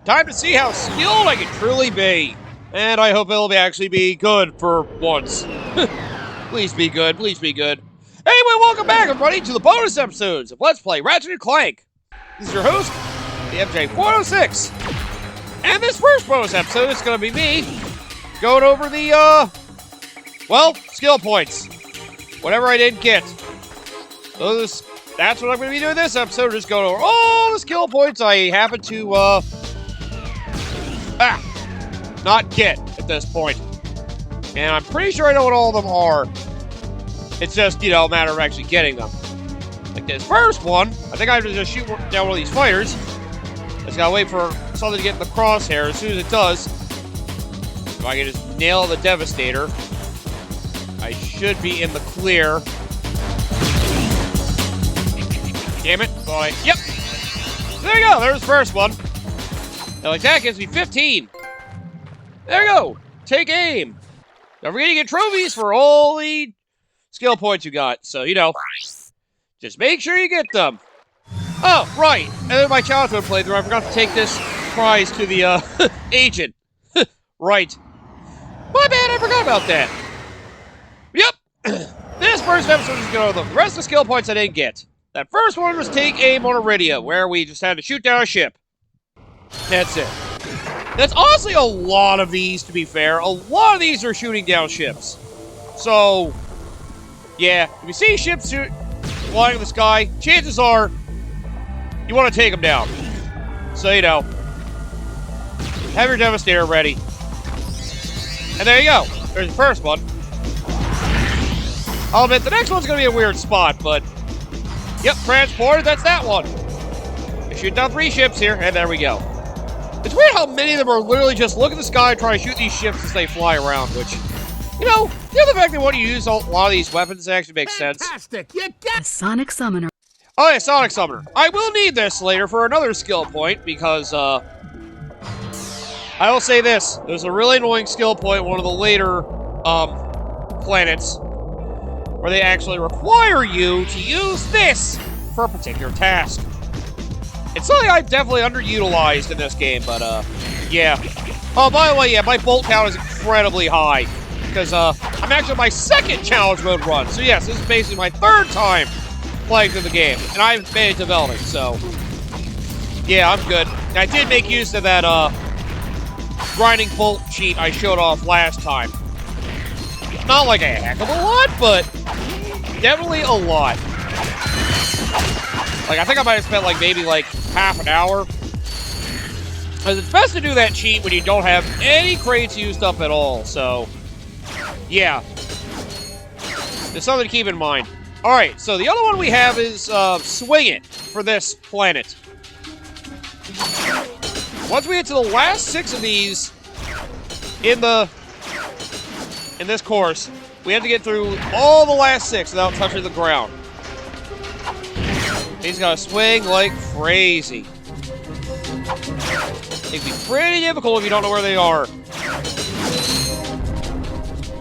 Time to see how skilled I can truly be. And I hope it'll actually be good for once. Please be good, please be good. Anyway, welcome back, everybody, to the bonus episodes of Let's Play Ratchet Clank. This is your host, the MJ406. And this first bonus episode is going to be me going over the, well, skill points. Whatever I didn't get. That's what I'm going to be doing this episode, just going over all the skill points I happen to, not get at this point. And I'm pretty sure I know what all of them are. It's just, you know, a matter of actually getting them. Like this first one, I think I have to just shoot down one of these fighters. Just gotta wait for something to get in the crosshair. As soon as it does, if I can just nail the Devastator, I should be in the clear. Damn it. Yep. There you go. There's the first one. Now, like that gives me 15. There you go. Take aim. Don't forget to get trophies for all the skill points you got. So, you know, just make sure you get them. Oh, right. And then my childhood playthrough, I forgot to take this prize to the, agent. Right. My bad, I forgot about that. Yep. This first episode is going to the rest of the skill points I didn't get. That first one was take aim on Iridia, where we just had to shoot down a ship. That's it. That's honestly a lot of these, to be fair. A lot of these are shooting down ships. So, yeah, if you see ships flying in the sky, chances are you want to take them down. So, you know, have your Devastator ready. And there you go. There's the first one. I'll admit, the next one's going to be a weird spot, but yep, transported, that's that one. I shoot down 3 ships here, and there we go. It's weird how many of them are literally just look at the sky and try to shoot these ships as they fly around, which, you know, the other fact that when you use a lot of these weapons, it actually makes sense. Fantastic! You get Sonic Summoner. Oh yeah, Sonic Summoner. I will need this later for another skill point, because, I will say this. There's a really annoying skill point, one of the later, planets, where they actually require you to use this for a particular task. It's something I've definitely underutilized in this game, but, yeah. Oh, by the way, yeah, my bolt count is incredibly high, because, I'm actually on my second challenge mode run, so yes, this is basically my 3rd time playing through the game, and I haven't made it developing, so, yeah, I'm good. And I did make use of that, grinding bolt cheat I showed off last time. Not like a heck of a lot, but definitely a lot. Like, I think I might have spent, like, maybe, like, half an hour. Because it's best to do that cheat when you don't have any crates used up at all, so, yeah. There's something to keep in mind. Alright, so the other one we have is, Swing It for this planet. Once we get to the last 6 of these in this course, we have to get through all the last 6 without touching the ground. He's got to swing like crazy. It'd be pretty difficult if you don't know where they are.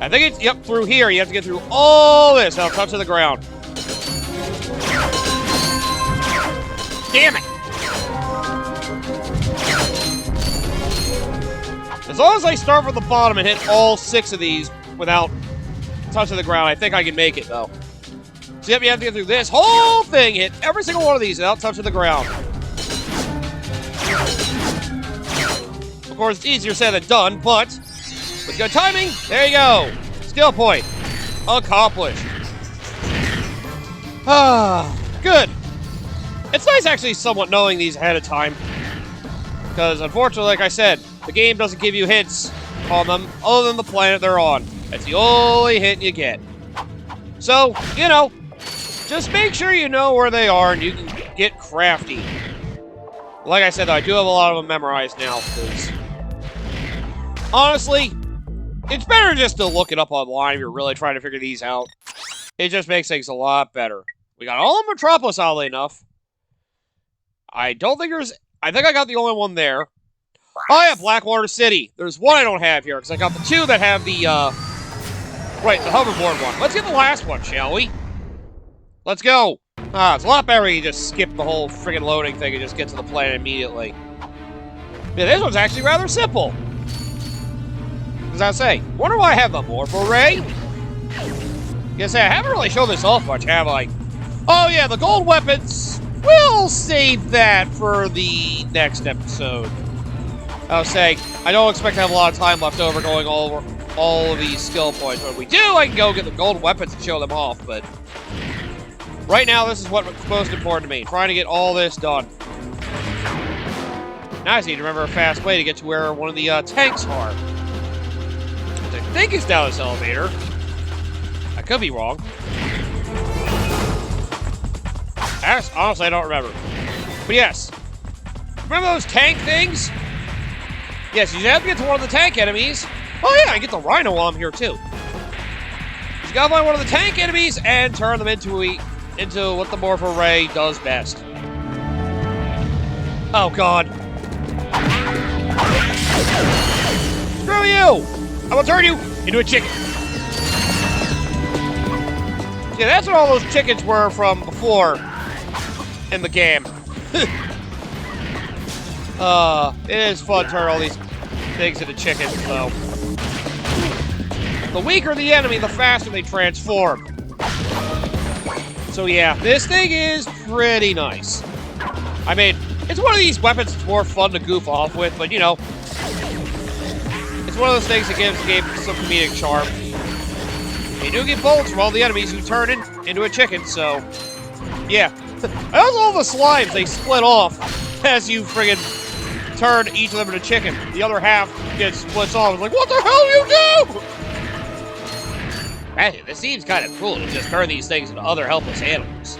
I think it's, yep, through here. You have to get through all this without touching the ground. Damn it! As long as I start from the bottom and hit all 6 of these without touching the ground, I think I can make it, though. So, yep, you have to get through this whole thing, hit every single one of these without touching the ground. Of course, it's easier said than done, but with good timing, there you go. Skill point. Accomplished. Ah, good. It's nice, actually, somewhat knowing these ahead of time. Because, unfortunately, like I said, the game doesn't give you hints on them other than the planet they're on. That's the only hint you get. So, you know, just make sure you know where they are and you can get crafty. Like I said, though, I do have a lot of them memorized now, because honestly, it's better just to look it up online if you're really trying to figure these out. It just makes things a lot better. We got all of Metropolis, oddly enough. I don't think there's... I think I got the only one there. Oh yeah, Blackwater City. There's one I don't have here, because I got the 2 that have the, right, the hoverboard one. Let's get the last one, shall we? Let's go. It's a lot better when you just skip the whole friggin' loading thing and just get to the planet immediately. Yeah, this one's actually rather simple. As I say, wonder why I have the morpho ray? Guess I haven't really shown this off much, have I? Oh yeah, the gold weapons. We'll save that for the next episode. I was saying, I don't expect to have a lot of time left over going over all of these skill points. When we do, I can go get the gold weapons and show them off, but right now, this is what's most important to me, trying to get all this done. Now I just need to remember a fast way to get to where one of the tanks are. Which I think is down this elevator. I could be wrong. Honestly, I don't remember. But yes. Remember those tank things? Yes, you have to get to one of the tank enemies. Oh yeah, I get the Rhino while I'm here too. You gotta find one of the tank enemies and turn them into what the Morpho Ray does best. Oh god. Screw you! I will turn you into a chicken. Yeah, that's what all those chickens were from before in the game. It is fun to turn all these things into chickens, though. The weaker the enemy, the faster they transform. So yeah, this thing is pretty nice. I mean, it's one of these weapons that's more fun to goof off with, but you know, it's one of those things that gives the game some comedic charm. You do get bullets from all the enemies who turn into a chicken, so yeah. I also love the slimes, they split off as you friggin' turn each of them into chicken. The other half gets splits off. It's like, what the hell you do? Actually, this seems kind of cool to just turn these things into other helpless animals.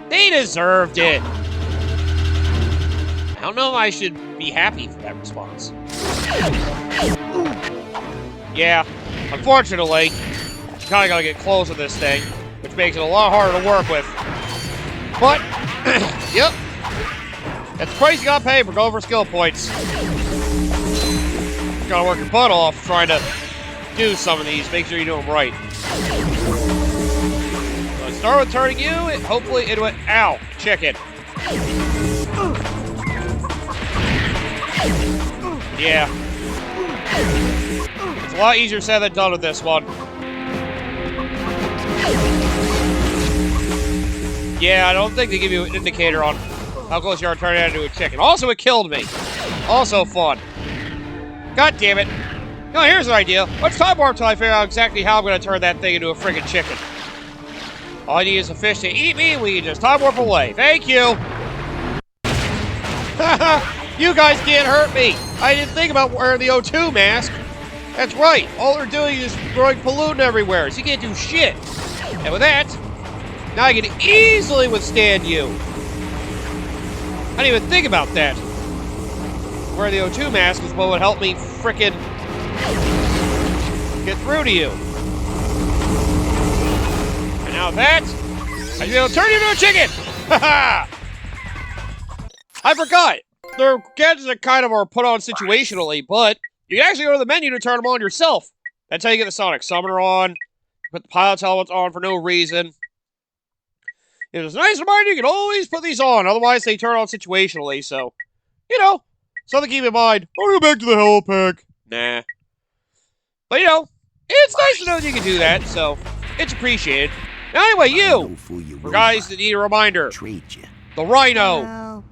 They deserved it. I don't know if I should be happy for that response. Yeah, unfortunately, you kind of gotta get close to this thing, which makes it a lot harder to work with. But, yep. That's the price you gotta pay for going for skill points. You gotta work your butt off trying to do some of these. Make sure you do them right. So let's start with turning you, and hopefully into an ow, chicken. Yeah. It's a lot easier said than done with this one. Yeah, I don't think they give you an indicator on how close you are turning it into a chicken. Also, it killed me. Also fun. God damn it. No, here's an idea. Let's time warp until I figure out exactly how I'm going to turn that thing into a friggin' chicken. All I need is a fish to eat me, and we can just time warp away. Thank you. You guys can't hurt me. I didn't think about wearing the O2 mask. That's right. All they're doing is throwing pollutant everywhere, so you can't do shit. And with that, now I can easily withstand you. I didn't even think about that. Wearing the O2 mask is what would help me frickin' get through to you. And now that, I should be able to turn you into a chicken! Haha! I forgot. The gadgets are kind of are put on situationally, but you can actually go to the menu to turn them on yourself. That's how you get the Sonic Summoner on. Put the pilot's helmets on for no reason. It's a nice reminder you can always put these on, otherwise they turn on situationally, so, you know, something to keep in mind. I'll go back to the helipack. Nah. But, you know, it's nice to know that you can do that, so it's appreciated. Now, anyway, you, for guys that need a reminder, the Rhino. Well,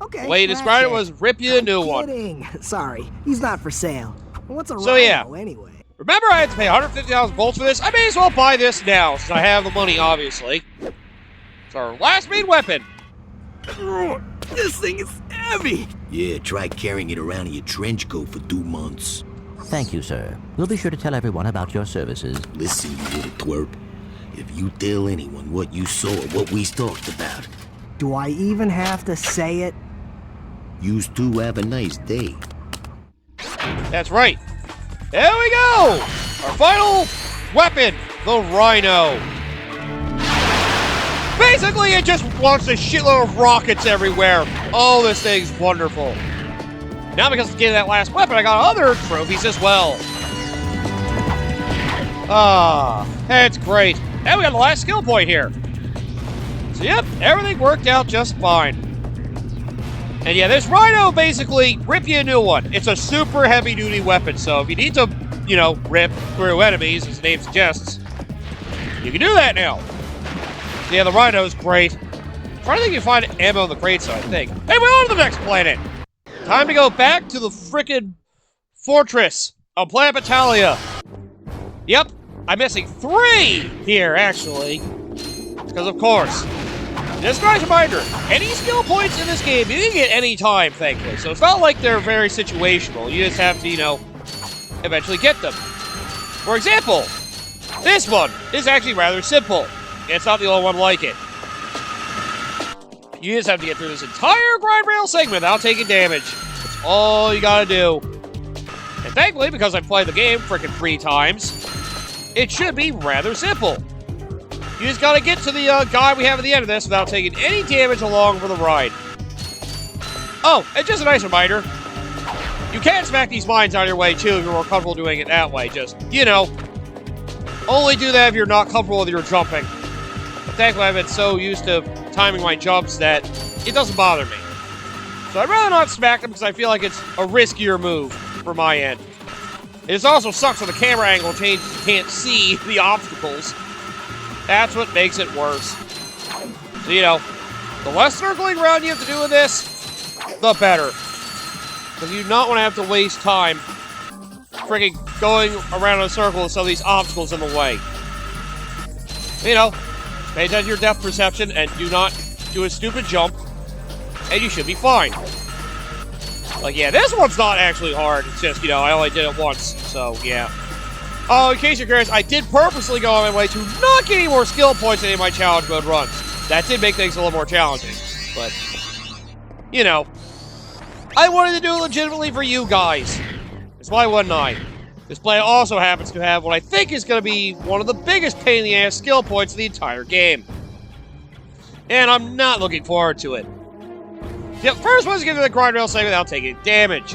okay, the way he described it was rip you a new one. Sorry, he's not for sale. What's a so, Rhino anyway? Remember I had to pay 150,000 bolts for this? I may as well buy this now, since I have the money, obviously. It's our last main weapon. This thing is heavy. Yeah, try carrying it around in your trench coat for 2 months. Thank you, sir. We'll be sure to tell everyone about your services. Listen, you little twerp. If you tell anyone what you saw or what we talked about... Do I even have to say it? Yous two have a nice day. That's right. There we go! Our final weapon, the Rhino. Basically, it just launches a shitload of rockets everywhere. Oh, this thing's wonderful. Now, because of getting that last weapon, I got other trophies as well. Ah, that's great. And we got the last skill point here. So, yep, everything worked out just fine. And yeah, this Rhino basically rip you a new one. It's a super heavy-duty weapon, so if you need to, you know, rip through enemies, as the name suggests, you can do that now. So yeah, the Rhino's great. I'm trying to think you can find ammo in the crates, I think. Hey, we're on to the next planet! Time to go back to the frickin' fortress of Planet Battalia. Yep, I'm missing 3 here, actually. Because, of course, just a nice reminder, any skill points in this game, you can get any time, thankfully. So it's not like they're very situational. You just have to, you know, eventually get them. For example, this one is actually rather simple. It's not the only one like it. You just have to get through this entire grind rail segment without taking damage. That's all you gotta do. And thankfully, because I've played the game frickin' 3 times, it should be rather simple. You just gotta get to the guy we have at the end of this without taking any damage along for the ride. Oh, and just a nice reminder, you can smack these mines out of your way too if you're more comfortable doing it that way. Just, you know, only do that if you're not comfortable with your jumping. But thankfully, I've been so used to timing my jumps that it doesn't bother me. So I'd rather not smack them because I feel like it's a riskier move for my end. It just also sucks when the camera angle changes, you can't see the obstacles. That's what makes it worse. So, you know, the less circling around you have to do with this, the better. Because you do not want to have to waste time freaking going around in a circle with some of these obstacles in the way. You know, pay attention to your depth perception and do not do a stupid jump, and you should be fine. Like, yeah, this one's not actually hard. It's just, you know, I only did it once, so, yeah. Oh, in case you're curious, I did purposely go on my way to not get any more skill points in any of my challenge mode runs. That did make things a little more challenging, but, you know, I wanted to do it legitimately for you guys. That's why wouldn't I? This planet also happens to have what I think is going to be one of the biggest pain-in-the-ass skill points of the entire game. And I'm not looking forward to it. Yep, first one's to get to the grind rail segment without taking damage.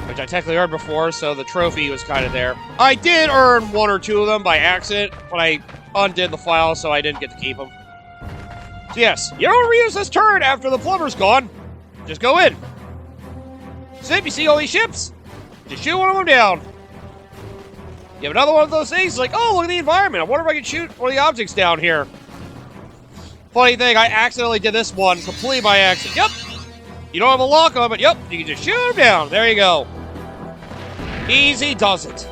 Which I technically earned before, so the trophy was kind of there. I did earn 1 or 2 of them by accident when I undid the file, so I didn't get to keep them. So yes, you don't reuse this turret after the plumber's gone. Just go in. Snip, you see all these ships? Just shoot one of them down. You have another one of those things, like, oh, look at the environment. I wonder if I can shoot one of the objects down here. Funny thing, I accidentally did this one completely by accident. Yep. You don't have a lock on, but yep, you can just shoot them down. There you go. Easy does it.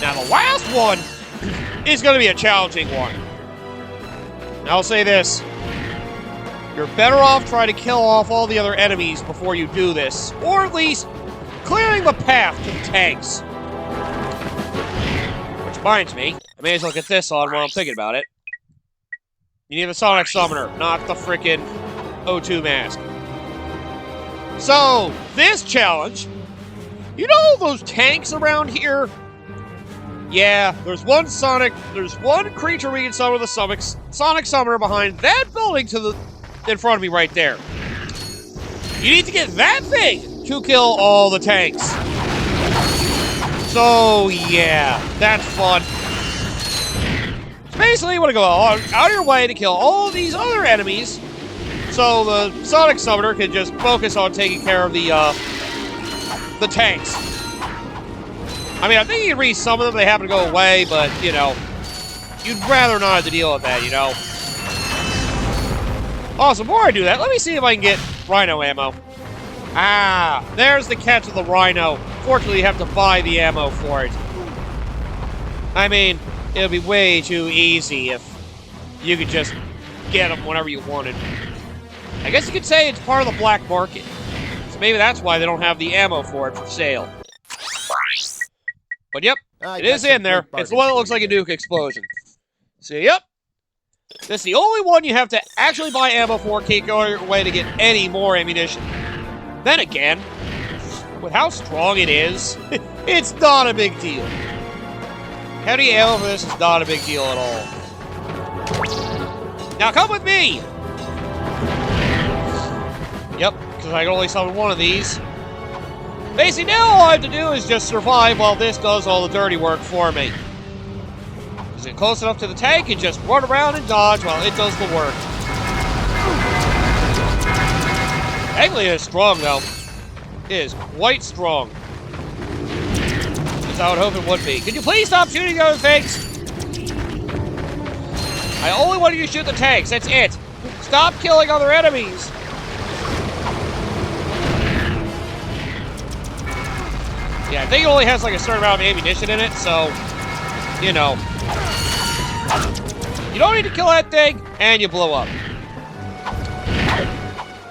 Now the last one is going to be a challenging one. Now I'll say this. You're better off trying to kill off all the other enemies before you do this. Or at least clearing the path to the tanks. Which reminds me, I may as well get this on while I'm thinking about it. You need the Sonic Summoner, not the frickin' O2 mask. So, this challenge, you know those tanks around here? Yeah, there's one creature we can summon with the Sonic Summoner behind that building in front of me right there. You need to get that thing to kill all the tanks. So, yeah, that's fun. So basically, you want to go out of your way to kill all these other enemies so the Sonic Summoner can just focus on taking care of the tanks. I mean, I think you can resummon them, they happen to go away, but, you know, you'd rather not have to deal with that, you know? Also, before I do that, let me see if I can get Rhino ammo. Ah, there's the catch of the Rhino. Fortunately, you have to buy the ammo for it. I mean, it would be way too easy if you could just get them whenever you wanted. I guess you could say it's part of the black market. So maybe that's why they don't have the ammo for it for sale. But yep, it is in there. It's the one that looks like a nuke explosion. So yep, that's the only one you have to actually buy ammo for. Can't go your way to get any more ammunition. Then again, with how strong it is, it's not a big deal. Heavy ammo for this is not a big deal at all. Now come with me! Yep, because I can only summon one of these. Basically, now all I have to do is just survive while this does all the dirty work for me. Is it close enough to the tank and just run around and dodge while it does the work. Actually, it is strong, though. It is quite strong. As I would hope it would be. Could you please stop shooting other things? I only want you to shoot the tanks, that's it. Stop killing other enemies. Yeah, I think it only has like a certain amount of ammunition in it, so, you know. You don't need to kill that thing, and you blow up.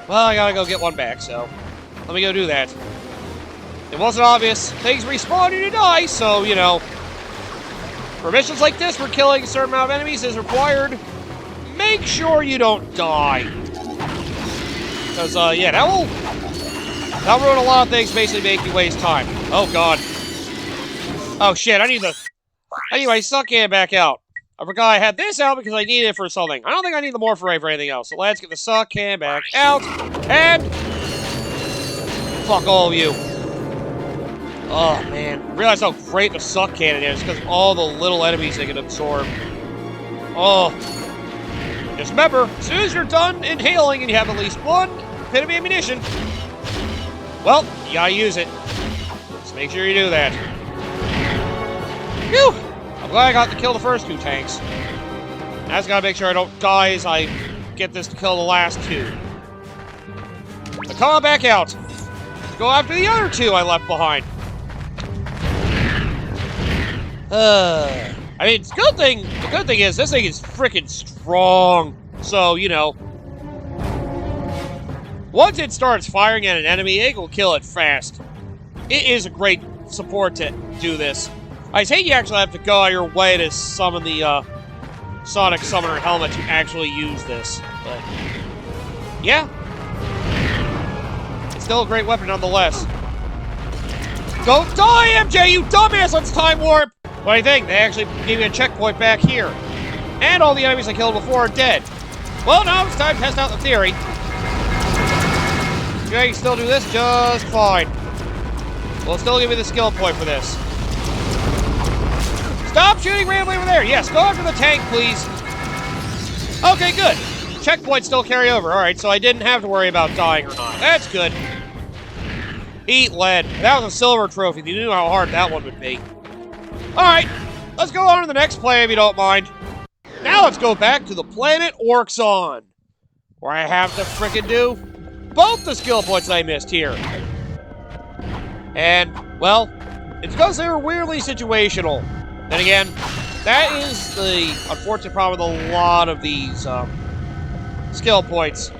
Well, I gotta go get one back, so let me go do that. It wasn't obvious. Things respawn and you die, so, you know. For missions like this, where killing a certain amount of enemies is required, make sure you don't die. Because, yeah, that'll ruin a lot of things, basically make you waste time. Oh, God. Oh, shit, I need my suck can back out. I forgot I had this out because I needed it for something. I don't think I need the morph array for anything else. So let's get the suck can back out. And fuck all of you. Oh, man. I realize how great the suck cannon is because of all the little enemies they can absorb. Oh. Just remember, as soon as you're done inhaling and you have at least one pit of ammunition, well, you gotta use it. Just make sure you do that. Phew! I'm glad I got to kill the first 2 tanks. I just gotta make sure I don't die as I get this to kill the last 2. But come on back out. Let's go after the other 2 I left behind. I mean, the good thing is this thing is freaking strong. So, you know, once it starts firing at an enemy, it will kill it fast. It is a great support to do this. I hate you actually have to go out of your way to summon the Sonic Summoner helmet to actually use this. But, yeah. It's still a great weapon nonetheless. Don't die, MJ, you dumbass! Let's time warp! What do you think? They actually gave me a checkpoint back here. And all the enemies I killed before are dead. Well, now it's time to test out the theory. You can still do this just fine. We'll still give me the skill point for this. Stop shooting randomly over there! Yes, go after the tank, please. Okay, good. Checkpoints still carry over. Alright, so I didn't have to worry about dying or not. That's good. Eat lead. That was a silver trophy. You knew how hard that one would be. Alright, let's go on to the next play if you don't mind. Now let's go back to the planet Orxon, where I have to frickin' do both the skill points I missed here. And, well, it's because they were weirdly situational. Then again, that is the unfortunate problem with a lot of these skill points.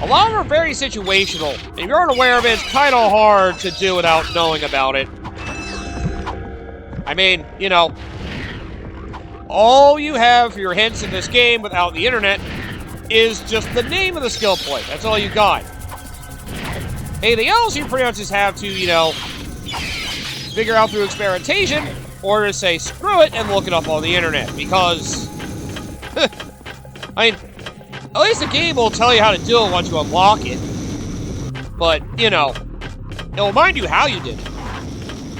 A lot of them are very situational. And if you aren't aware of it, it's kind of hard to do without knowing about it. I mean, you know, all you have for your hints in this game without the internet is just the name of the skill point. That's all you got. Anything else you pretty much just have to, you know, figure out through experimentation, or to say screw it and look it up on the internet. Because, I mean, at least the game will tell you how to do it once you unlock it. But, you know, it'll remind you how you did it.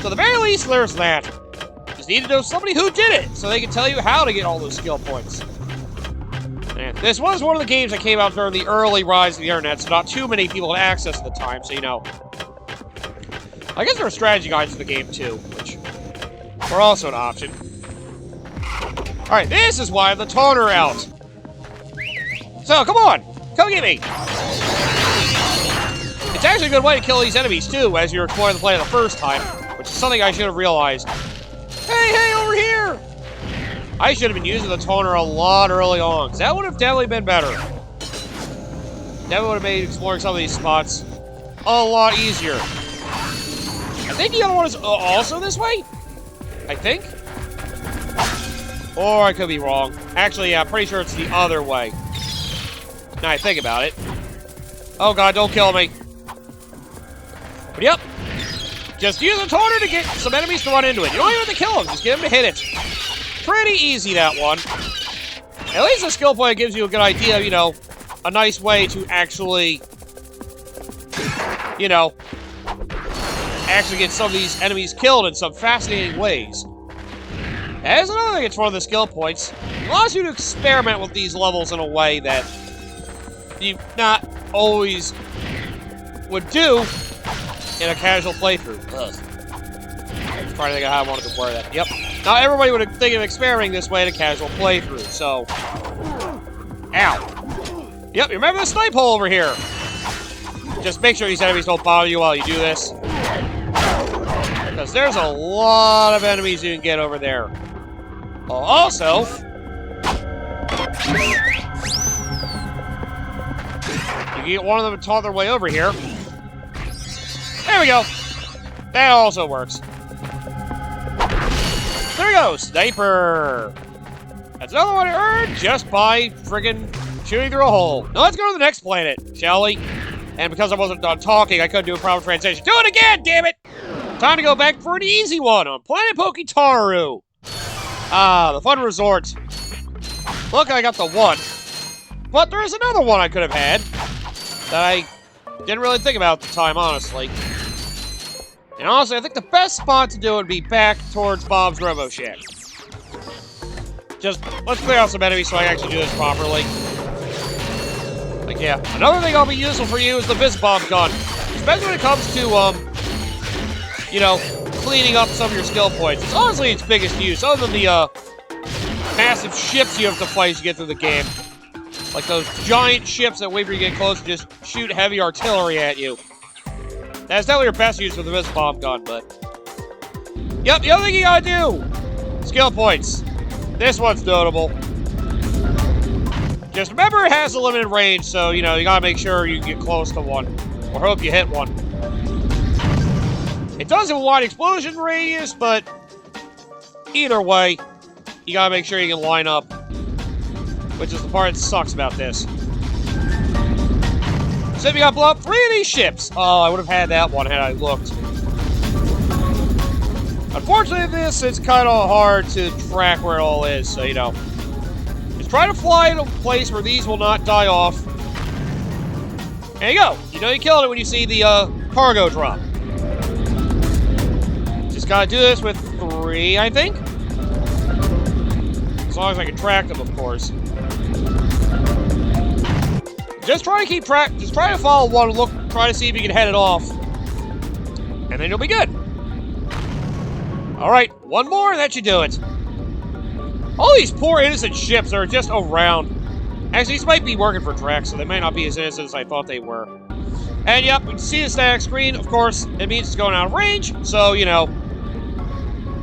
So at the very least, there's that. Just need to know somebody who did it, so they can tell you how to get all those skill points. And this was one of the games that came out during the early rise of the internet, so not too many people had access at the time, so you know. I guess there are strategy guides to the game too, which are also an option. Alright, this is why I have the taunter out. So, come on! Come get me! It's actually a good way to kill these enemies too, as you're exploring the planet the first time, which is something I should have realized. Hey, over here! I should have been using the toner a lot early on, because that would have definitely been better. That would have made exploring some of these spots a lot easier. I think the other one is also this way? I think? Or I could be wrong. Actually, yeah, I'm pretty sure it's the other way. Now I think about it. Oh god, don't kill me. But yep. Just use a taunter to get some enemies to run into it. You don't even have to kill them, just get them to hit it. Pretty easy, that one. At least the skill point gives you a good idea of, you know, a nice way to actually, you know, actually get some of these enemies killed in some fascinating ways. As another thing, it's one of the skill points. It allows you to experiment with these levels in a way that you've not always would do in a casual playthrough. Ugh. I'm trying to think of how I wanted to word that. Yep. Not everybody would think of experimenting this way in a casual playthrough, so... Ow. Yep, you remember the snipe hole over here. Just make sure these enemies don't bother you while you do this. Because there's a lot of enemies you can get over there. Oh, also... you can get one of them to taunt their way over here. There we go. That also works. There we go, sniper. That's another one earned just by friggin' shooting through a hole. Now let's go to the next planet, shall we? And because I wasn't done talking, I couldn't do a proper translation. Do it again, damn it! Time to go back for an easy one on Planet Poketaru. Ah, the fun resort. Look, I got the one. But there is another one I could have had that I didn't really think about at the time, honestly. And honestly, I think the best spot to do it would be back towards Bob's Robo Shack. Just, let's clear out some enemies so I can actually do this properly. Like, yeah. Another thing that'll be useful for you is the Bomb gun. Especially when it comes to, you know, cleaning up some of your skill points. It's honestly its biggest use, other than the, massive ships you have to fight to get through the game. Like those giant ships that wait for you to get close and just shoot heavy artillery at you. That's definitely your best use for the Bomb gun, but... Yep, the other thing you gotta do! Skill points. This one's notable. Just remember it has a limited range, so, you know, you gotta make sure you get close to one. Or hope you hit one. It does have a wide explosion radius, but... either way, you gotta make sure you can line up. Which is the part that sucks about this. So we gotta blow up 3 of these ships. Oh, I would have had that one had I looked. Unfortunately, this is kind of hard to track where it all is, so, you know. Just try to fly in a place where these will not die off. There you go. You know you killed it when you see the, cargo drop. Just gotta do this with 3, I think. As long as I can track them, of course. Just try to keep track. Just try to follow one. Look. Try to see if you can head it off, and then you'll be good. All right, one more, and that should do it. All these poor innocent ships are just around. Actually, these might be working for Drax, so they might not be as innocent as I thought they were. And yep, you can see the static screen. Of course, it means it's going out of range. So you know,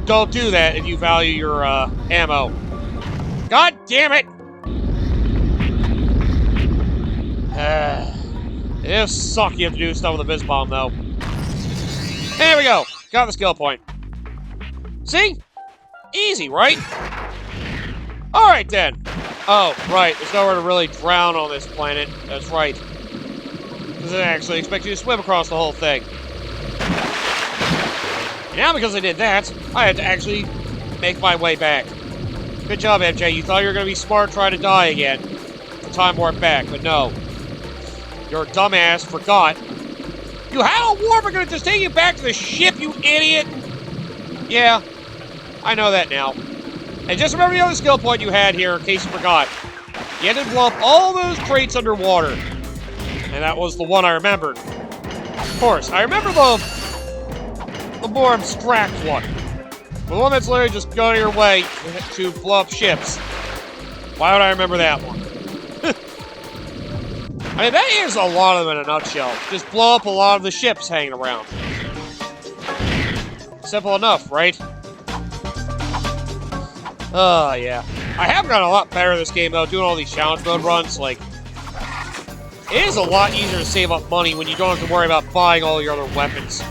don't do that if you value your ammo. God damn it! It does suck you have to do stuff with a Bomb, though. There we go. Got the skill point. See? Easy, right? Alright, then. Oh, right. There's nowhere to really drown on this planet. That's right. Because I actually expect you to swim across the whole thing. Now, because I did that, I had to actually make my way back. Good job, MJ. You thought you were going to be smart trying to die again. The time warp back, but no. Your dumbass forgot. You had a warp gonna just take you back to the ship, you idiot! Yeah, I know that now. And just remember the other skill point you had here, in case you forgot. You had to blow up all those crates underwater. And that was the one I remembered. Of course, I remember the more abstract one. The one that's literally just going your way to blow up ships. Why would I remember that one? I mean, that is a lot of them in a nutshell. Just blow up a lot of the ships hanging around. Simple enough, right? Oh, yeah. I have gotten a lot better at this game, though, doing all these challenge mode runs. Like, it is a lot easier to save up money when you don't have to worry about buying all your other weapons.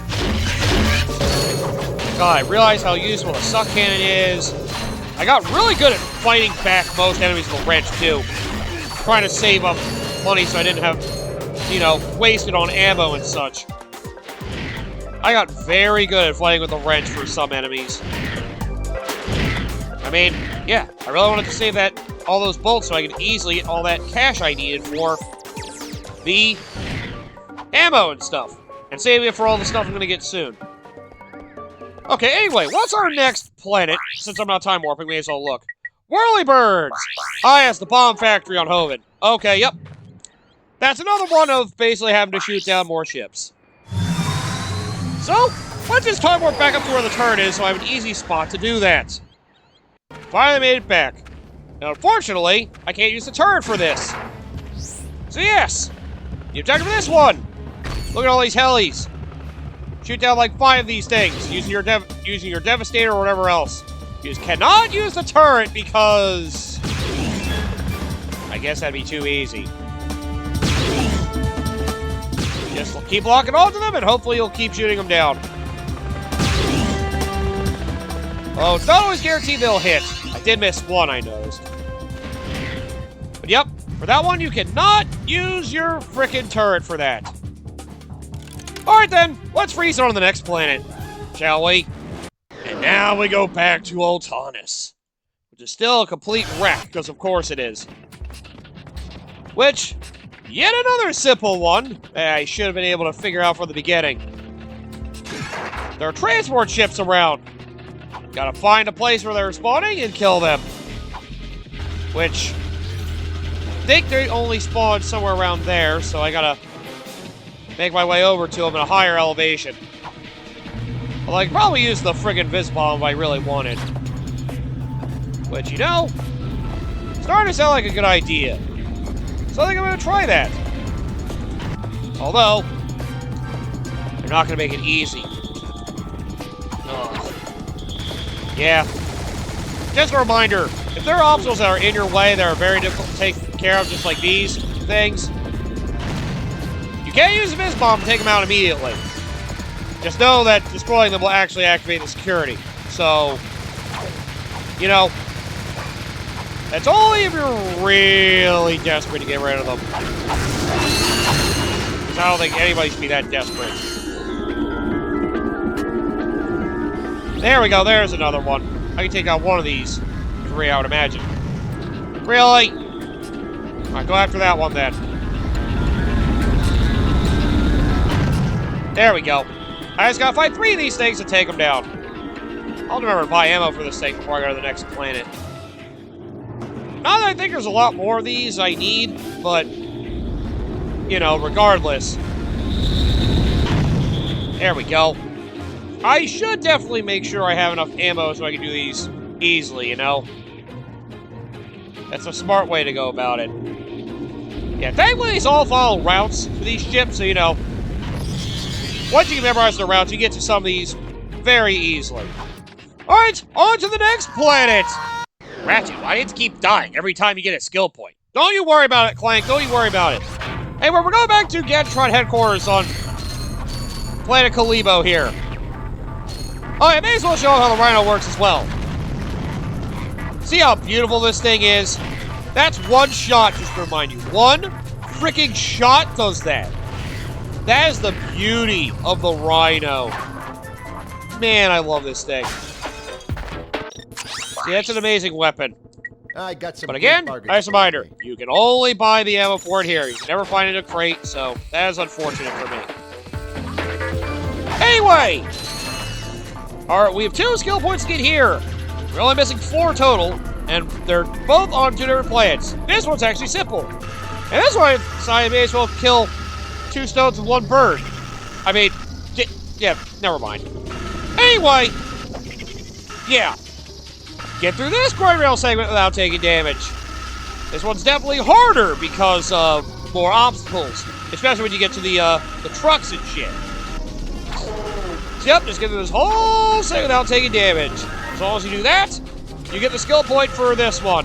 God, I realize how useful a suck cannon is. I got really good at fighting back most enemies with a wrench, too. Trying to save up money so I didn't have, you know, wasted on ammo and such. I got very good at fighting with a wrench for some enemies. I mean, yeah, I really wanted to save all those bolts so I could easily get all that cash I needed for the ammo and stuff. And save it for all the stuff I'm going to get soon. Okay, anyway, what's our next planet? Since I'm not time warping, we may as well look. Whirly Birds! Ah, yes, the bomb factory on Hoven. Okay, yep. that's another one of basically having to shoot down more ships. So, let's just teleport back up to where the turret is so I have an easy spot to do that. Finally made it back. Now, unfortunately, I can't use the turret for this. So yes, the objective for this one. Look at all these helis. Shoot down like 5 of these things using your Devastator or whatever else. You just cannot use the turret because I guess that'd be too easy. Just keep locking onto them and hopefully you'll keep shooting them down. Oh, it's not always guaranteed they'll hit. I did miss one, I noticed. But yep, for that one you cannot use your frickin' turret for that. Alright then, let's freeze it on the next planet, shall we? And now we go back to Ultanis, which is still a complete wreck, because of course it is. Which, yet another simple one, I should have been able to figure out from the beginning. There are transport ships around. Gotta find a place where they're spawning and kill them. Which, I think they only spawn somewhere around there, so I gotta make my way over to them at a higher elevation. Well, I could probably use the friggin' Vis Bomb if I really wanted. Which, you know, starting to sound like a good idea. So I think I'm gonna try that. Although, they're not gonna make it easy. Ugh. Yeah. Just a reminder, if there are obstacles that are in your way that are very difficult to take care of, just like these things, you can't use a Vis Bomb to take them out immediately. Just know that destroying them will actually activate the security. So, you know, that's only if you're really desperate to get rid of them. Because I don't think anybody should be that desperate. There we go, there's another one. I can take out one of these. 3, I would imagine. Really? Alright, go after that one then. There we go. I just gotta fight 3 of these things to take them down. I'll remember to buy ammo for this thing before I go to the next planet. Not that I think there's a lot more of these I need, but, you know, regardless. There we go. I should definitely make sure I have enough ammo so I can do these easily, you know? That's a smart way to go about it. Yeah, thankfully these all follow routes for these ships, so, you know, once you can memorize the routes, you get to some of these very easily. Alright, on to the next planet! Ratchet, why do you have to keep dying every time you get a skill point? Don't you worry about it, Clank. Don't you worry about it. Anyway, we're going back to Gadgetron headquarters on Planet Kalibo here. Oh, I may as well show how the Rhino works as well. See how beautiful this thing is? That's one shot, just to remind you. One freaking shot does that. That is the beauty of the Rhino. Man, I love this thing. See, that's an amazing weapon. I got some. But again, nice reminder, you can only buy the ammo for it here. You can never find it in a crate, so that is unfortunate for me. Anyway! Alright, we have 2 skill points to get here. We're only missing 4 total, and they're both on 2 different planets. This one's actually simple. And this one, I decided I may as well kill 2 stones with 1 bird. I mean, yeah, never mind. Anyway, yeah. Get through this guardrail segment without taking damage. This one's definitely harder because of more obstacles, especially when you get to the trucks and shit. So yep, just get through this whole segment without taking damage. As long as you do that, you get the skill point for this one.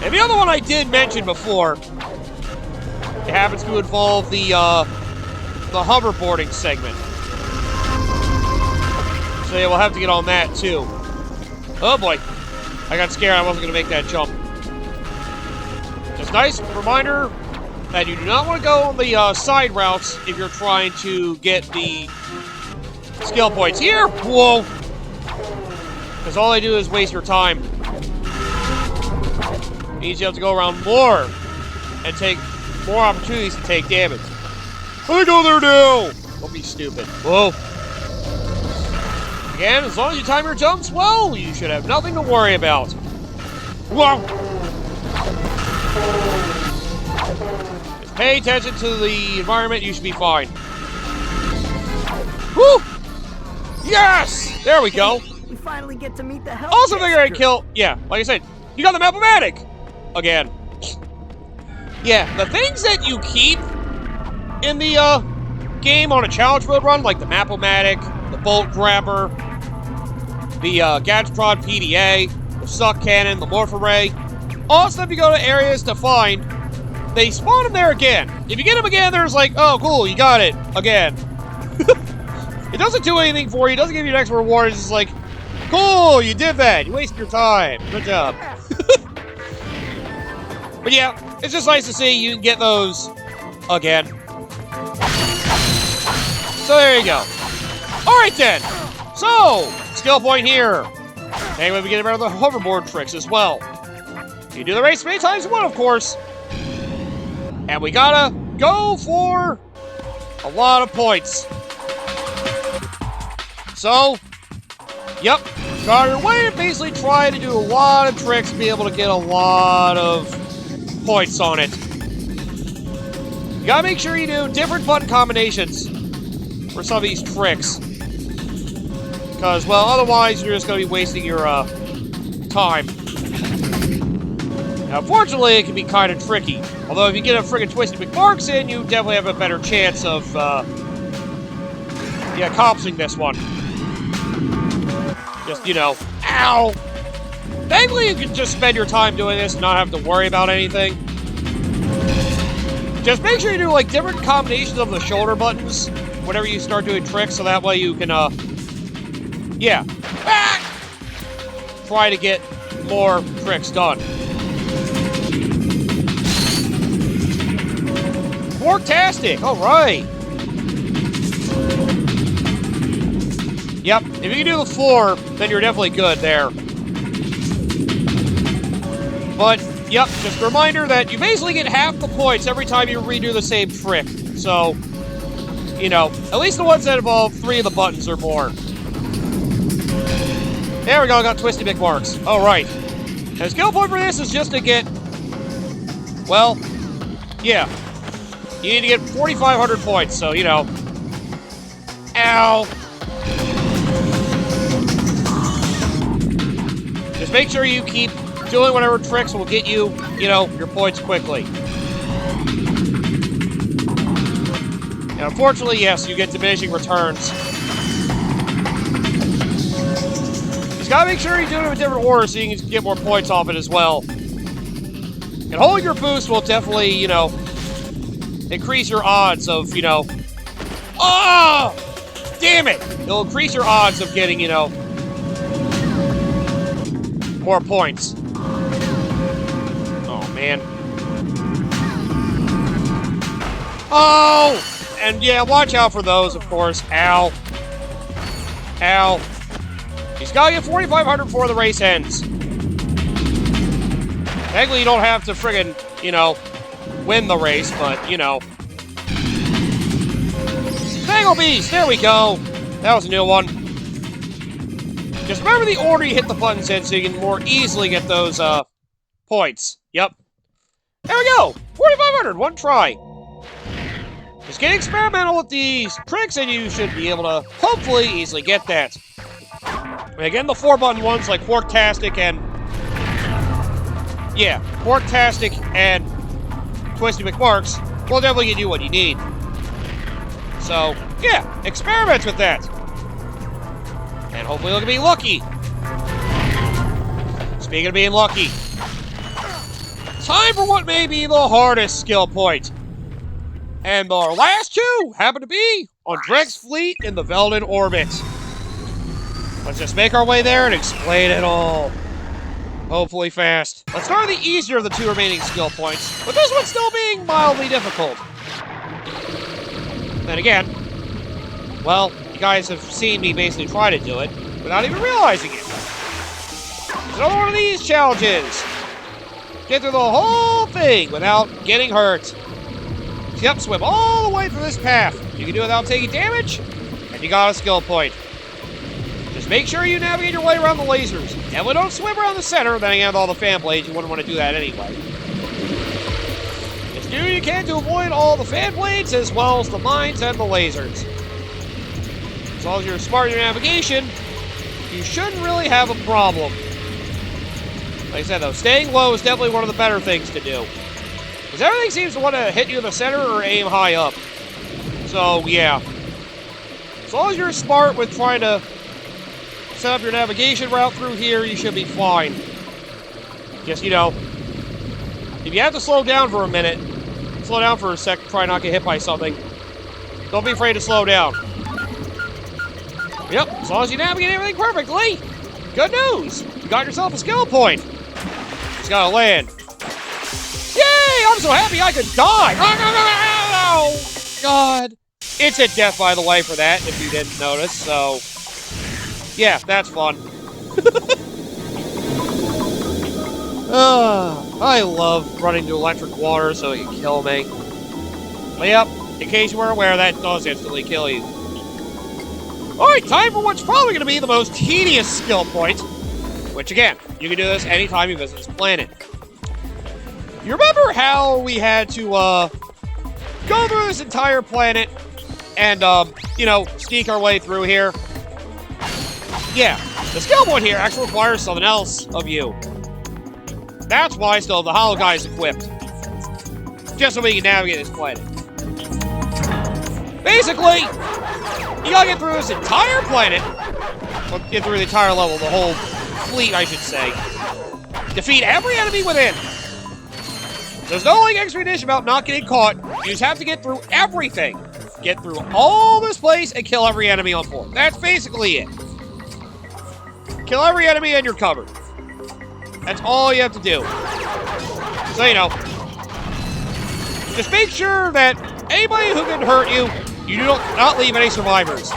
And the other one I did mention before, it happens to involve the hoverboarding segment. So yeah, we'll have to get on that too. Oh boy, I got scared. I wasn't going to make that jump. Just nice reminder that you do not want to go on the side routes if you're trying to get the skill points here. Whoa! Because all they do is waste your time. It means you have to go around more and take more opportunities to take damage. Let me go there now! Don't be stupid. Whoa. Again, as long as you time your jumps well, you should have nothing to worry about. Whoa! pay attention to the environment, you should be fine. Woo! Yes! There we go. We finally get to meet the health. Also figure I'd kill... Yeah, like I said, you got the Map-O-Matic! Again. Yeah, the things that you keep in the, game on a challenge mode run, like the Map-O-Matic, the Bolt Grabber, the, Gadgetron PDA, the Suck Cannon, the Morph Array, all stuff you go to areas to find, they spawn them there again. If you get them again, there's like, oh, cool, you got it, again. It doesn't do anything for you, it doesn't give you an extra reward, it's just like, cool, you did that, you wasted your time, good job. But yeah, it's just nice to see you can get those again. So there you go. Alright then, so, skill point here. Anyway, we get about the hoverboard tricks as well. You do the race many times as one, of course. And we gotta go for a lot of points. So, yep, got your way to basically try to do a lot of tricks and be able to get a lot of points on it. You gotta make sure you do different button combinations for some of these tricks. Because, well, otherwise you're just gonna be wasting your, time. Now, fortunately, it can be kind of tricky. Although, if you get a friggin' Twisted McMarks in, you definitely have a better chance of, yeah, accomplishing this one. Just, you know, ow! Thankfully, you can just spend your time doing this and not have to worry about anything. Just make sure you do, like, different combinations of the shoulder buttons whenever you start doing tricks, so that way you can, yeah. Try to get more tricks done. Qwark-tastic! Alright! Yep, if you can do the floor, then you're definitely good there. But, yep, just a reminder that you basically get half the points every time you redo the same trick. So, you know, at least the ones that involve 3 of the buttons or more. There we go, got Twisty McMarks. Alright. And the skill point for this is just to get... Well, yeah. You need to get 4,500 points, so, you know. Ow! Just make sure you keep doing whatever tricks will get you, you know, your points quickly. And unfortunately, yes, you get diminishing returns. Just gotta make sure you do it in a different order so you can get more points off it as well. And holding your boost will definitely, you know, increase your odds of, you know... Oh! Damn it! It'll increase your odds of getting, you know, more points. Oh, man. Oh! And yeah, watch out for those, of course. Ow. Ow. He's gotta get 4,500 before the race ends. Technically, you don't have to friggin', you know, win the race, but, you know. Tangle Beast! There we go! That was a new one. Just remember the order you hit the buttons in so you can more easily get those, points. Yep. There we go! 4,500! One try. Just get experimental with these tricks and you should be able to, hopefully, easily get that. And again, the 4-button ones like Qwark-tastic and... Yeah, Qwark-tastic and Twisty McMarks will definitely get you what you need. So, yeah, experiment with that. And hopefully you'll be lucky. Speaking of being lucky, time for what may be the hardest skill point. And our last two happen to be on Drek's fleet in the Velden orbit. Let's just make our way there and explain it all. Hopefully fast. Let's start with the easier of the 2 remaining skill points, with this one still being mildly difficult. Then again, well, you guys have seen me basically try to do it without even realizing it. It's another one of these challenges. Get through the whole thing without getting hurt. Yep, swim all the way through this path. You can do it without taking damage, and you got a skill point. Just make sure you navigate your way around the lasers. Definitely don't swim around the center, then you have all the fan blades. You wouldn't want to do that anyway. Just Do what you can to avoid all the fan blades, as well as the mines and the lasers. As long as you're smart in your navigation, you shouldn't really have a problem. Like I said, though, staying low is definitely one of the better things to do. Because everything seems to want to hit you in the center or aim high up. So, yeah. As long as you're smart with trying to set up your navigation route through here, you should be fine. Just, you know, if you have to slow down for a minute, slow down for a sec, try not to get hit by something. Don't be afraid to slow down. Yep, as long as you navigate everything perfectly, good news! You got yourself a skill point. Just gotta land. Yay! I'm so happy I could die! Oh, God. It's a death, by the way, for that, if you didn't notice, so... yeah, that's fun. I love running into electric water so it can kill me. But yep, in case you weren't aware, that does instantly kill you. Alright, time for what's probably going to be the most tedious skill point. Which, again, you can do this anytime you visit this planet. You remember how we had to, go through this entire planet and, you know, sneak our way through here? Yeah, the skill point here actually requires something else of you. That's why I still have the Hollow Guys equipped. Just so we can navigate this planet. Basically, you gotta get through this entire planet. Well, get through the entire level, the whole fleet, I should say. Defeat every enemy within. There's no like expedition about not getting caught. You just have to get through everything. Get through all this place and kill every enemy on board. That's basically it. Kill every enemy and you're covered. That's all you have to do. So, you know, just make sure that anybody who can hurt you, you do not leave any survivors.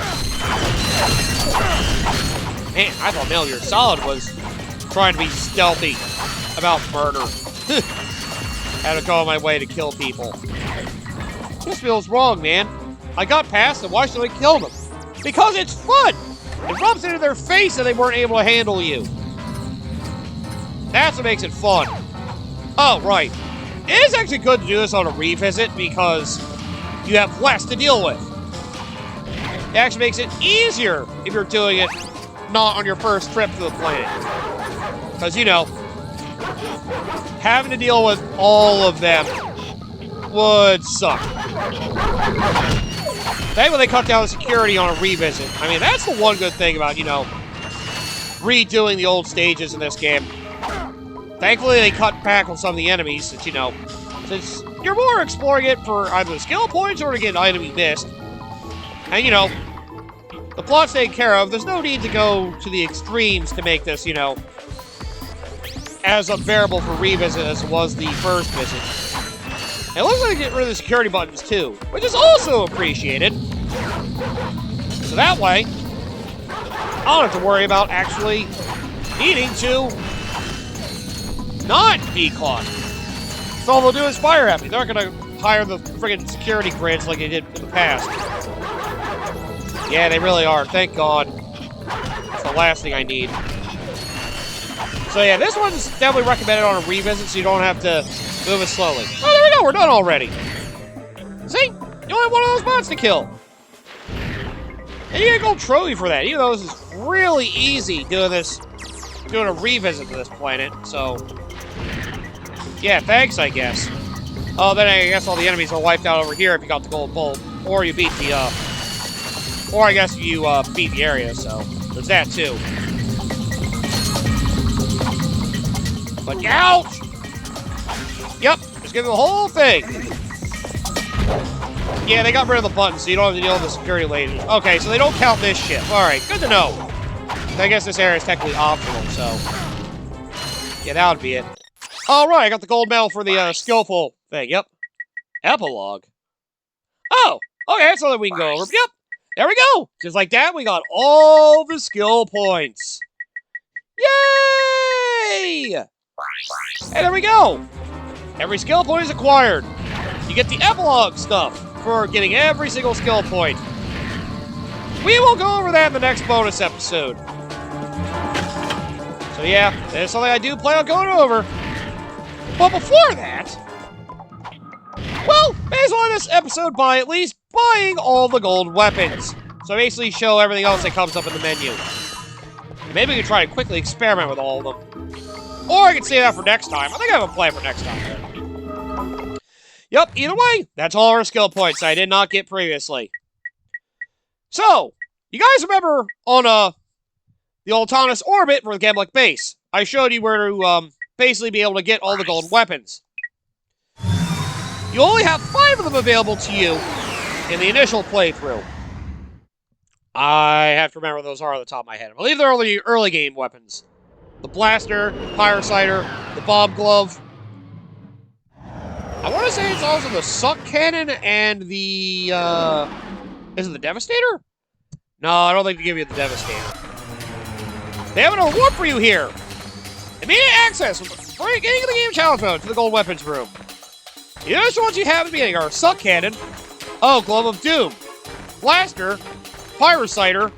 Man, I thought Metal Gear Solid was trying to be stealthy about murder. Had to go on my way to kill people. This feels wrong, man. I got past them. Why should I kill them? Because it's fun! It rubs into their face that they weren't able to handle you. That's what makes it fun. Oh, right. It is actually good to do this on a revisit because you have less to deal with. It actually makes it easier if you're doing it not on your first trip to the planet. Because, you know, having to deal with all of them would suck. Thankfully, they cut down the security on a revisit. I mean, that's the one good thing about, you know, redoing the old stages in this game. Thankfully, they cut back on some of the enemies, since, you know, since you're more exploring it for either the skill points or to get an item you missed. And, you know, the plot's taken care of. There's no need to go to the extremes to make this, you know, as unbearable for revisit as it was the first visit. It looks like they get rid of the security buttons, too, which is also appreciated. So that way, I don't have to worry about actually needing to not be caught. So all they'll do is fire at me. They're not going to hire the friggin' security grids like they did in the past. Yeah, they really are. Thank God. That's the last thing I need. So yeah, this one's definitely recommended on a revisit so you don't have to move it slowly. Oh, there we go. We're done already. See? You only have one of those bots to kill. And you get a gold trophy for that, even though this is really easy doing a revisit to this planet, so... yeah, thanks, I guess. Oh, then I guess all the enemies are wiped out over here if you got the gold bolt. Or you beat the, or I guess you, beat the area, so... there's that, too. But ouch! Yep, just give me the whole thing. Yeah, they got rid of the button, so you don't have to deal with the security lasers. Okay, so they don't count this ship. Alright, good to know. I guess this area is technically optional, so... yeah, that would be it. Alright, I got the gold medal for the, skillful thing. Yep. Epilogue. Oh! Okay, that's something we can go over. Yep! There we go! Just like that, we got all the skill points. Yay! And there we go! Every skill point is acquired. You get the epilogue stuff for getting every single skill point. We will go over that in the next bonus episode. So yeah, that's something I do plan on going over. But before that, based on this episode by at least buying all the gold weapons. So basically show everything else that comes up in the menu. And maybe we can try to quickly experiment with all of them. Or I can save that for next time. I think I have a plan for next time. Yep, either way, that's all our skill points I did not get previously. So, you guys remember on the autonomous orbit for the Gemlik base, I showed you where to basically be able to get all the gold weapons. You only have 5 of them available to you in the initial playthrough. I have to remember what those are on the top of my head. I believe they're only early game weapons. The blaster, pyrocider, the bomb glove. I want to say it's also the suck cannon and the, is it the Devastator? No, I don't think they give you the Devastator. They have an award for you here. Immediate access for getting in the game challenge mode to the gold weapons room. The initial ones you have in the beginning are suck cannon, Glove of Doom, blaster, pyrocider,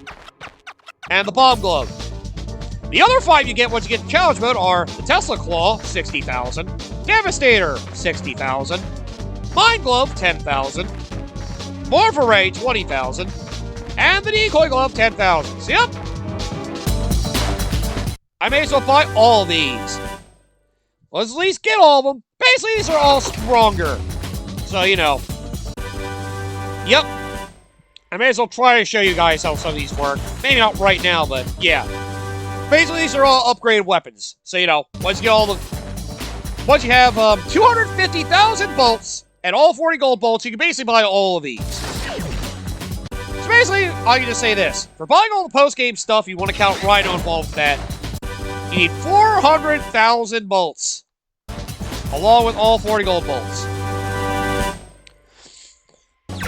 and the bomb glove. The other 5 you get once you get to challenge mode are the Tesla Claw, 60,000, Devastator, 60,000, Mind Glove, 10,000, Morph Array, 20,000, and the Decoy Glove, 10,000. So, yep. I may as well buy all these. Let's at least get all of them. Basically, these are all stronger. So, you know. Yep. I may as well try to show you guys how some of these work. Maybe not right now, but yeah. Basically, these are all upgraded weapons. So, you know, once you have 250,000 bolts and all 40 gold bolts, you can basically buy all of these. So basically, I can just say this. For buying all the post-game stuff, you want to count Rhino involved with that. You need 400,000 bolts. Along with all 40 gold bolts.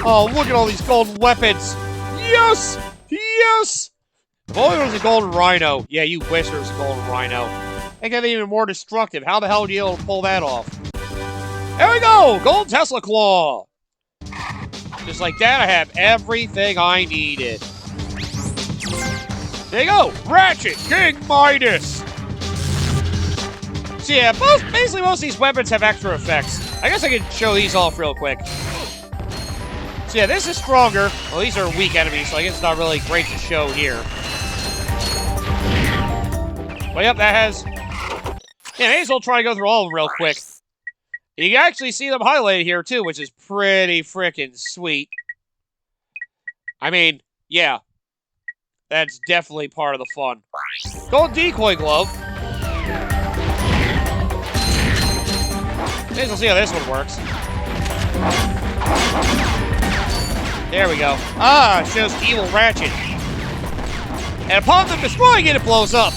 Oh, look at all these golden weapons. Yes! Yes! If only there was a golden rhino. Yeah, you wish there was a golden rhino. Make that even more destructive. How the hell would you be able to pull that off? There we go! Gold Tesla Claw! Just like that, I have everything I needed. There you go! Ratchet King Midas! So yeah, basically most of these weapons have extra effects. I guess I can show these off real quick. So yeah, this is stronger. Well, these are weak enemies, so I guess it's not really great to show here. Well, yep, that has... Yeah, may as well try to go through all of them real quick. You can actually see them highlighted here, too, which is pretty freaking sweet. I mean, yeah. That's definitely part of the fun. Gold Decoy Glove. May as well see how this one works. There we go. Ah, it shows evil Ratchet. And upon them destroying it, it blows up.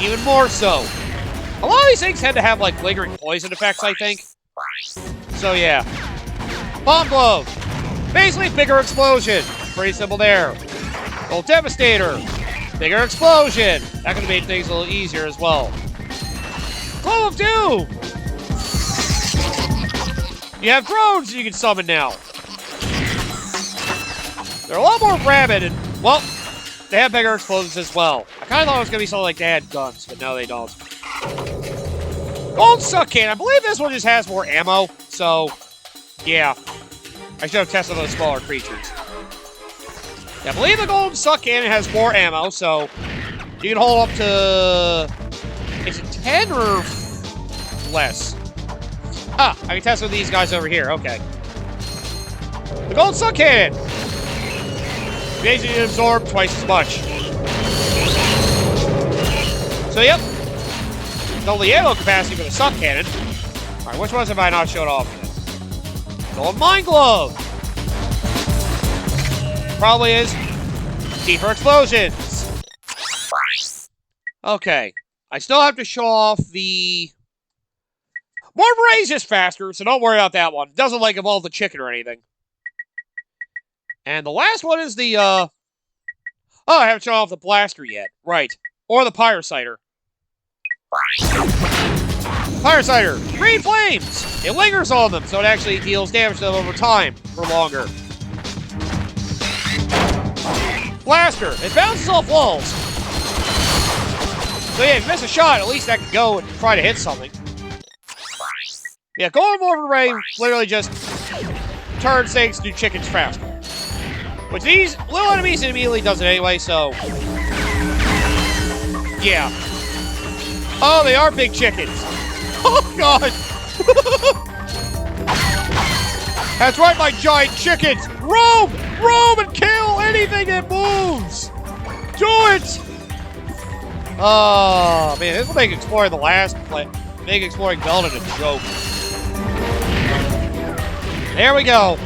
Even more so. A lot of these things tend to have, like, lingering poison effects, I think. So, yeah. Bomb Glove. Basically, bigger explosion. Pretty simple there. Gold Devastator. Bigger explosion. That could have made things a little easier as well. Glove of Doom. You have drones you can summon now. They're a lot more rabid and, well, they have bigger explosions as well. I kind of thought it was going to be something like they had guns, but no, they don't. Gold Suck Cannon. I believe this one just has more ammo, so, yeah. I should have tested those smaller creatures. Yeah, I believe the Gold Suck Cannon has more ammo, so you can hold up to... Is it 10 or less? Ah, I can test with these guys over here. Okay. The Gold Suck Cannon. Basically absorb twice as much. So, yep. Double the ammo capacity for the Suck Cannon. Alright, which ones have I not showed off yet? Gold Mind Glove. Probably is deeper explosions. Okay. I still have to show off the... Morph Array is just faster, so don't worry about that one. It doesn't, like, evolve the chicken or anything. And the last one is the, Oh, I haven't shown off the blaster yet. Right. Or the pyrocider. Pyrocider. Green flames! It lingers on them, so it actually deals damage to them over time for longer. Blaster. It bounces off walls. So yeah, if you miss a shot, at least that can go and try to hit something. Yeah, Golden Morph Array literally just turn things to chickens faster. Which these little enemies immediately does it anyway, so... yeah. Oh, they are big chickens. Oh, God. That's right, my giant chickens. Roam! Roam and kill anything that moves! Do it! Oh, man, this will make exploring the last make exploring Belden a joke. There we go.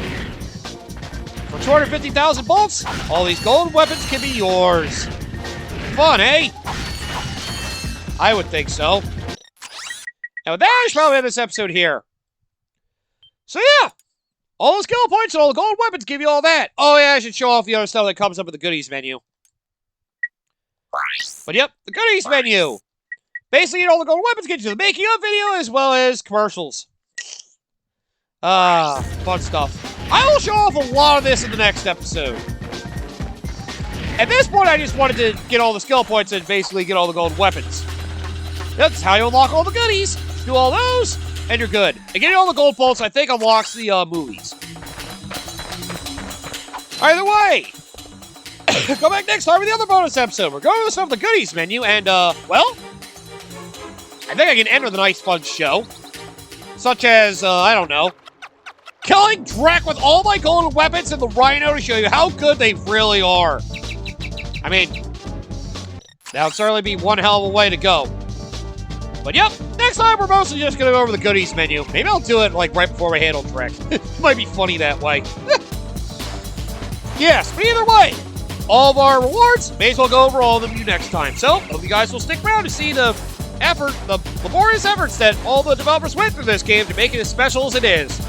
For 250,000 bolts, all these gold weapons can be yours. Fun, eh? I would think so. And with that, I should probably end this episode here. So yeah, all the skill points and all the gold weapons give you all that. Oh yeah, I should show off the other stuff that comes up with the goodies menu. But yep, the goodies menu. Basically, all the gold weapons get you the making of video as well as commercials. Fun stuff. I will show off a lot of this in the next episode. At this point, I just wanted to get all the skill points and basically get all the gold weapons. That's how you unlock all the goodies. Do all those, and you're good. And getting all the gold bolts, I think, unlocks the movies. Either way, come back next time with the other bonus episode. We're going to some of the goodies menu, and, well, I think I can end with a nice fun show. Such as, I don't know, killing Drek with all my golden weapons and the Rhino to show you how good they really are. I mean, that would certainly be one hell of a way to go. But yep, next time we're mostly just going to go over the goodies menu. Maybe I'll do it, like, right before we handle Drek. It might be funny that way. Yes, but either way, all of our rewards, may as well go over all of them you next time. So, hope you guys will stick around to see the effort, the laborious efforts that all the developers went through this game to make it as special as it is.